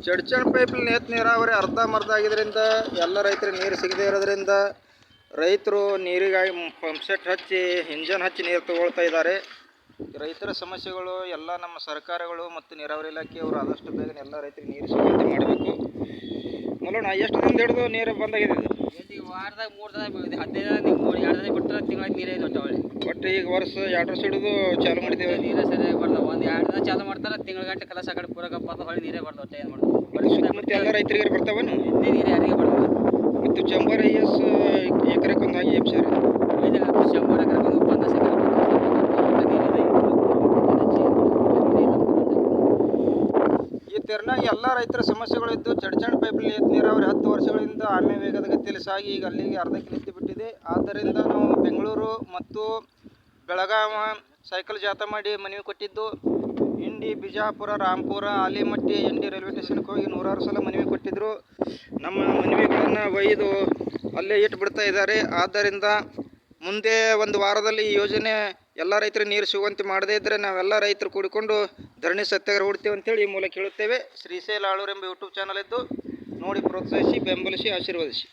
ಚಡ್ಚಣ್ pipe ನೇತ್ ನೀರಾವರಿ ಅರ್ಧಂಬರ್ಧ ಆಗಿದ್ದರಿಂದ ಎಲ್ಲ ರೈತರಿಗೆ ನೀರು ಸಿಗದೇ ಇರೋದ್ರಿಂದ ರೈತರು ನೀರಿಗಾಗಿ ಪಂಪ್ ಸೆಟ್ ಹಚ್ಚಿ ಇಂಜನ್ ಹಚ್ಚಿ ನೀರು ತಗೊಳ್ತಾ ಇದ್ದಾರೆ. ರೈತರ ಸಮಸ್ಯೆಗಳು ಎಲ್ಲ ನಮ್ಮ ಸರ್ಕಾರಗಳು ಮತ್ತು ನೀರಾವರಿ ಇಲಾಖೆಯವರು ಆದಷ್ಟು ಬೇಗ ಎಲ್ಲ ರೈತರಿಗೆ ನೀರು ಸಿಗುವಂತೆ ಮಾಡಬೇಕು. ನೋಡೋಣ ಎಷ್ಟು ದಿನದ ಹಿಡಿದು ನೀರು ಬಂದಾಗಿದೆ. ಈಗ ವಾರದಾಗ 3 ದಿನ ಬೀಳಿದೆ, 15 ದಿನ 2 ದಿನ ಬಿಟ್ಟರೆ ತಿಂಗಳಿಗೆ ನೀರೇ ಇಲ್ಲ ಒಟ್ಟು ಈಗ ವರ್ಷ 2 ವರ್ಷ ಹಿಡಿದು ಚಾಲು ಮಾಡಿದ್ದೇವೆ. ನೀರೇ ಸರಿಯಾಗಿ ಬರ್ತಾವೆ. ಒಂದು 2 ದಿನ ಚಾಲು ಮಾಡ್ತಾರೆ, ತಿಂಗಳ ಗಂಟೆ ಕೆಲಸ ಆ ಕಡೆ ಪೂರ ಗಪ್ಪ ಅಂತ ಹೊಳ್ಳಿ ನೀರೇ ಬರ್ತಾವೆ. ಒಟ್ಟು ಏನು ಮಾಡೋದು, ಸುತ್ತಮುತ್ತ ಎಲ್ಲ ರೈತರಿಗೆ ಬರ್ತಾವೇನು? ಎಲ್ಲಿ ನೀರೇ ಯಾರಿಗೆ ಬರ್ತವೆ. ಮತ್ತು ಚಂಬರ್ IS ಎಕರೆಗೆ ಒಂದು ಹಾಕಿ ಎಪ್ಸಾರಿ 100 ಎಕರೆಗೆ ಒಂದು 50 ಎಕರೆ ಈ ತೆರನಾಗಿ ಎಲ್ಲ ರೈತರ ಸಮಸ್ಯೆಗಳಿದ್ದು ಚಡ್ಚಣ್ ಪೈಪ್ ನೀರಾವರಿ 10 ವರ್ಷಗಳಿಂದ ಆಮೆ ವೇಗದ ಗತಿಯಲ್ಲಿ ಸಾಗಿ ಈಗ ಅಲ್ಲಿಗೆ ಅರ್ಧಕ್ಕೆ ನಿಂತು ಬಿಟ್ಟಿದೆ. ಆದ್ದರಿಂದ ನಾವು ಬೆಂಗಳೂರು ಮತ್ತು ಬೆಳಗಾವಿ ಸೈಕಲ್ ಜಾಥಾ ಮಾಡಿ ಮನವಿ ಕೊಟ್ಟಿದ್ದು. ಇಂಡಿ, ಬಿಜಾಪುರ, ರಾಂಪುರ, ಆಲಿಮಟ್ಟಿ, ಇಂಡಿ ರೈಲ್ವೆ ಸ್ಟೇಷನ್ಗೆ ಹೋಗಿ 100 ಸಲ ಮನವಿ ಕೊಟ್ಟಿದ್ದರು. ನಮ್ಮ ಮನವಿಗಳನ್ನು ಒಯ್ದು ಅಲ್ಲೇ ಇಟ್ಟು ಬಿಡ್ತಾ ಇದ್ದಾರೆ. ಆದ್ದರಿಂದ ಮುಂದೆ ಒಂದು ವಾರದಲ್ಲಿ ಈ ಯೋಜನೆ ಎಲ್ಲ ರೈತರಿಗೆ ನೀರು ಸಿಗುವಂತೆ ಮಾಡದೇ ಇದ್ದರೆ ನಾವೆಲ್ಲ ರೈತರು ಕೂಡಿಕೊಂಡು ಧರಣಿ ಸತ್ಯಾಗ್ರಹ ಹೂಡ್ತೇವೆ ಅಂತೇಳಿ ಈ ಮೂಲಕ ಹೇಳುತ್ತೇವೆ. ಶ್ರೀಶೈಲ ಆಳೂರು ಎಂಬ ಯೂಟ್ಯೂಬ್ ಚಾನಲ್ ಇದ್ದು ನೋಡಿ, ಪ್ರೋತ್ಸಾಹಿಸಿ, ಬೆಂಬಲಿಸಿ, ಆಶೀರ್ವದಿಸಿ.